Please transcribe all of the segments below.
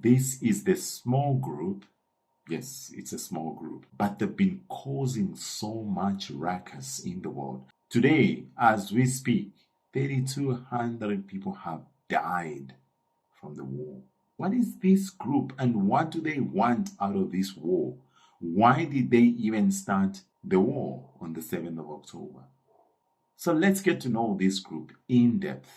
This is the small group. Yes, it's a small group, but they've been causing so much ruckus in the world. Today, as we speak, 3,200 people have died from the war. What is this group and what do they want out of this war? Why did they even start the war on the 7th of October? So let's get to know this group in depth.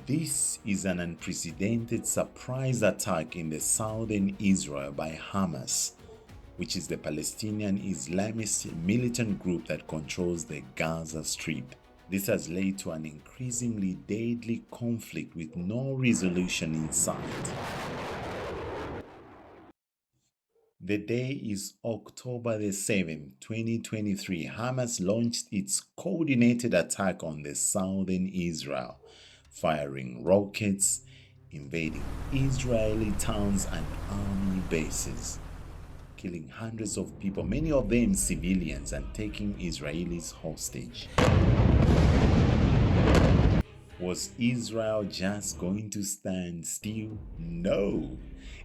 This is an unprecedented surprise attack in the southern Israel by Hamas, which is the Palestinian Islamist militant group that controls the Gaza Strip. This has led to an increasingly deadly conflict with no resolution in sight. The day is October the 7th, 2023. Hamas launched its coordinated attack on the southern Israel, firing rockets, invading Israeli towns and army bases, killing hundreds of people, many of them civilians, and taking Israelis hostage. Was Israel just going to stand still? No.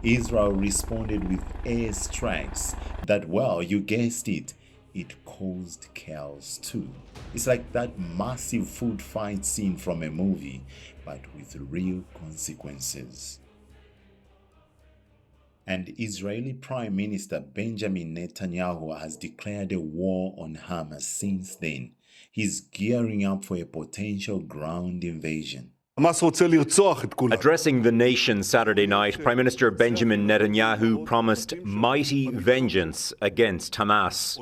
Israel responded with airstrikes that, well, you guessed it, it caused chaos too. It's like that massive food fight scene from a movie, but with real consequences. And Israeli Prime Minister Benjamin Netanyahu has declared a war on Hamas since then. He's gearing up for a potential ground invasion. Addressing the nation Saturday night, Prime Minister Benjamin Netanyahu promised mighty vengeance against Hamas.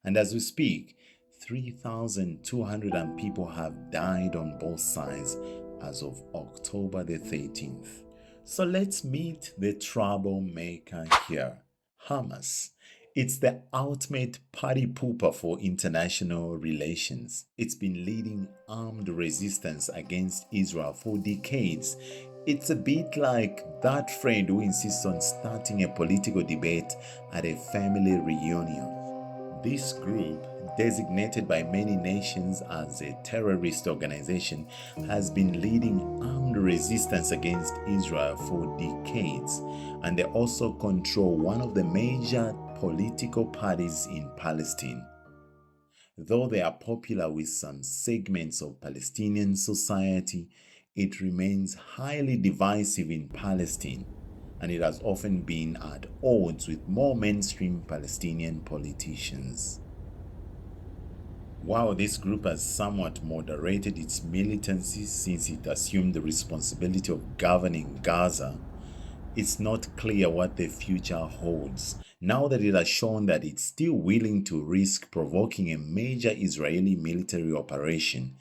And as we speak, 3,200 people have died on both sides as of October the 13th. So let's meet the troublemaker here, Hamas. It's the ultimate party pooper for international relations. It's been leading armed resistance against Israel for decades. It's a bit like that friend who insists on starting a political debate at a family reunion. This group, designated by many nations as a terrorist organization, has been leading armed resistance against Israel for decades, and they also control one of the major political parties in Palestine. Though they are popular with some segments of Palestinian society, it remains highly divisive in Palestine, and it has often been at odds with more mainstream Palestinian politicians. While this group has somewhat moderated its militancy since it assumed the responsibility of governing Gaza, it's not clear what the future holds, now that it has shown that it's still willing to risk provoking a major Israeli military operation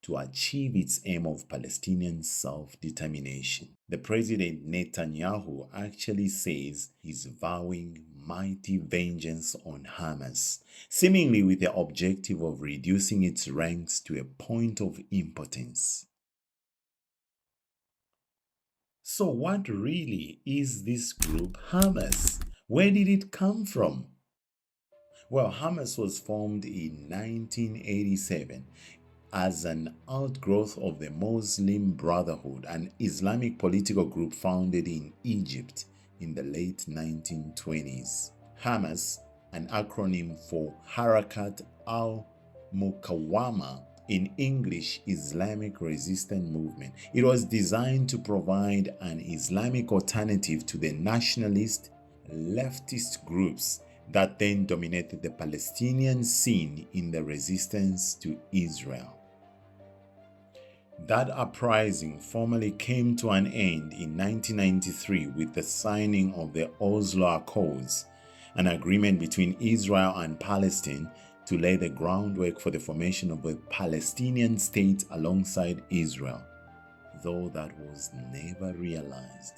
to achieve its aim of Palestinian self-determination. The President Netanyahu actually says he's vowing mighty vengeance on Hamas, seemingly with the objective of reducing its ranks to a point of impotence. So what really is this group Hamas? Where did it come from? Well, Hamas was formed in 1987 as an outgrowth of the Muslim Brotherhood, an Islamic political group founded in Egypt in the late 1920s. Hamas, an acronym for Harakat al-Muqawama, in English, Islamic Resistance Movement. It was designed to provide an Islamic alternative to the nationalist, leftist groups that then dominated the Palestinian scene in the resistance to Israel. That uprising formally came to an end in 1993 with the signing of the Oslo Accords, an agreement between Israel and Palestine to lay the groundwork for the formation of a Palestinian state alongside Israel, though that was never realized.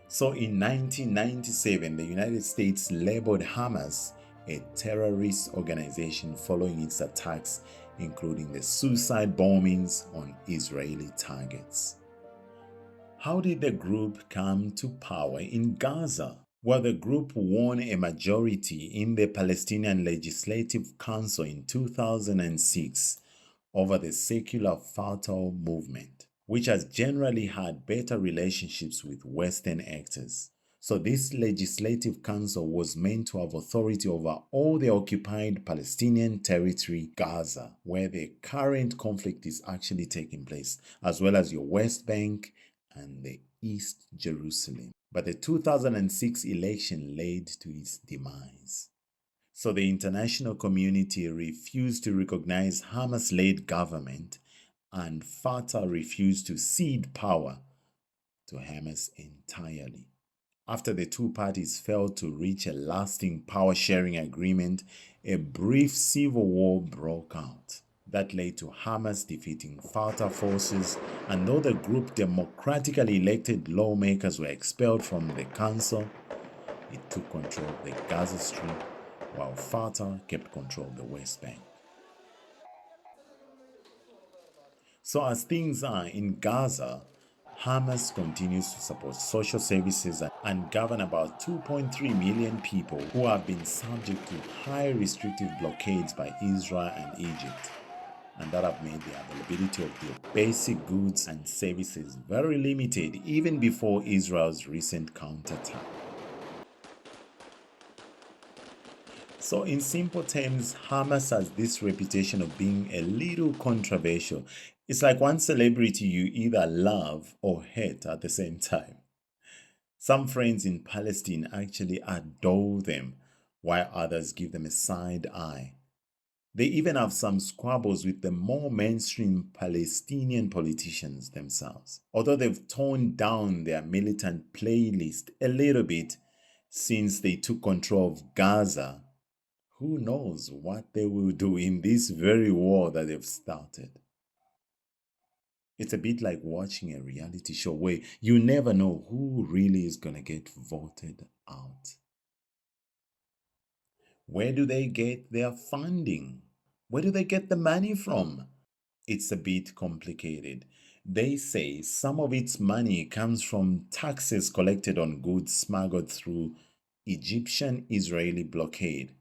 So in 1997, the United States labeled Hamas a terrorist organization following its attacks, including the suicide bombings on Israeli targets. How did the group come to power in Gaza? Well, the group won a majority in the Palestinian Legislative Council in 2006 over the secular Fatah movement. which has generally had better relationships with Western actors. So this legislative council was meant to have authority over all the occupied Palestinian territory, Gaza, where the current conflict is actually taking place, as well as your West Bank and the East Jerusalem. But the 2006 election led to its demise. So the international community refused to recognize Hamas-led government, and Fatah refused to cede power to Hamas entirely. After the two parties failed to reach a lasting power-sharing agreement, a brief civil war broke out. That led to Hamas defeating Fatah forces, and though the group democratically elected lawmakers were expelled from the council, it took control of the Gaza Strip, while Fatah kept control of the West Bank. So as things are in Gaza, Hamas continues to support social services and govern about 2.3 million people who have been subject to high restrictive blockades by Israel and Egypt, and that have made the availability of their basic goods and services very limited even before Israel's recent counterattack. So in simple terms, Hamas has this reputation of being a little controversial. It's like one celebrity you either love or hate at the same time. Some friends in Palestine actually adore them, while others give them a side eye. They even have some squabbles with the more mainstream Palestinian politicians themselves. Although they've toned down their militant playlist a little bit since they took control of Gaza, who knows what they will do in this very war that they've started. It's a bit like watching a reality show where you never know who really is going to get voted out. Where do they get their funding? Where do they get the money from? It's a bit complicated. They say some of its money comes from taxes collected on goods smuggled through Egyptian-Israeli blockade.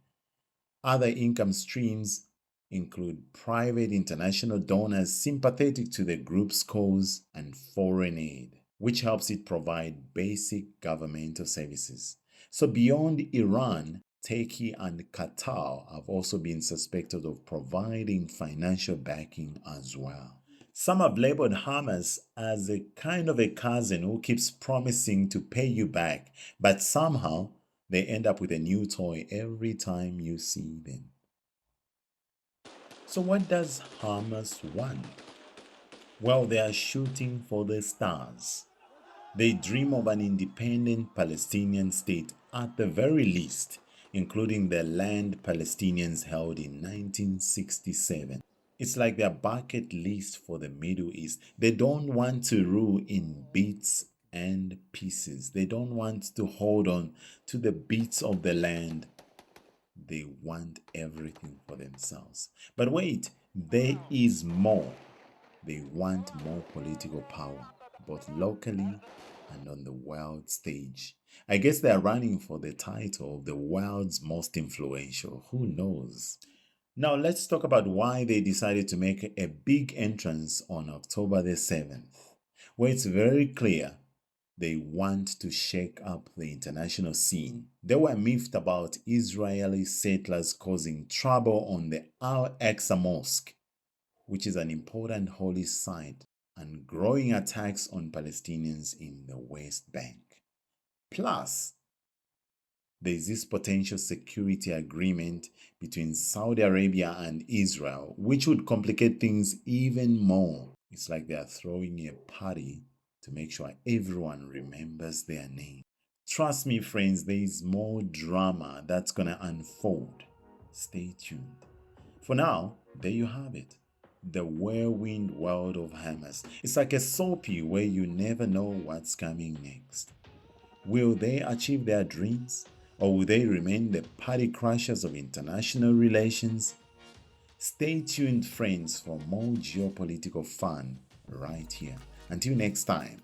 Other income streams include private international donors sympathetic to the group's cause and foreign aid, which helps it provide basic governmental services. So beyond Iran, Turkey and Qatar have also been suspected of providing financial backing as well. Some have labeled Hamas as a kind of a cousin who keeps promising to pay you back, but somehow they end up with a new toy every time you see them. So what does Hamas want? Well, they are shooting for the stars. They dream of an independent Palestinian state at the very least, including the land Palestinians held in 1967. It's like their bucket list for the Middle East. They don't want to rule in bits and pieces. They don't want to hold on to the bits of the land. They want everything for themselves. But wait, there is more. They want more political power, both locally and on the world stage. I guess they are running for the title of the world's most influential. Who knows? Now let's talk about why they decided to make a big entrance on October the 7th, where it's very clear they want to shake up the international scene. They were miffed about Israeli settlers causing trouble on the Al-Aqsa Mosque, which is an important holy site, and growing attacks on Palestinians in the West Bank. Plus, there is this potential security agreement between Saudi Arabia and Israel, which would complicate things even more. It's like they are throwing a party to make sure everyone remembers their name. Trust me, friends, there is more drama that's gonna unfold. Stay tuned. For now, there you have it. The whirlwind world of Hamas. It's like a soapy where you never know what's coming next. Will they achieve their dreams? Or will they remain the party crashers of international relations? Stay tuned, friends, for more geopolitical fun right here. Until next time.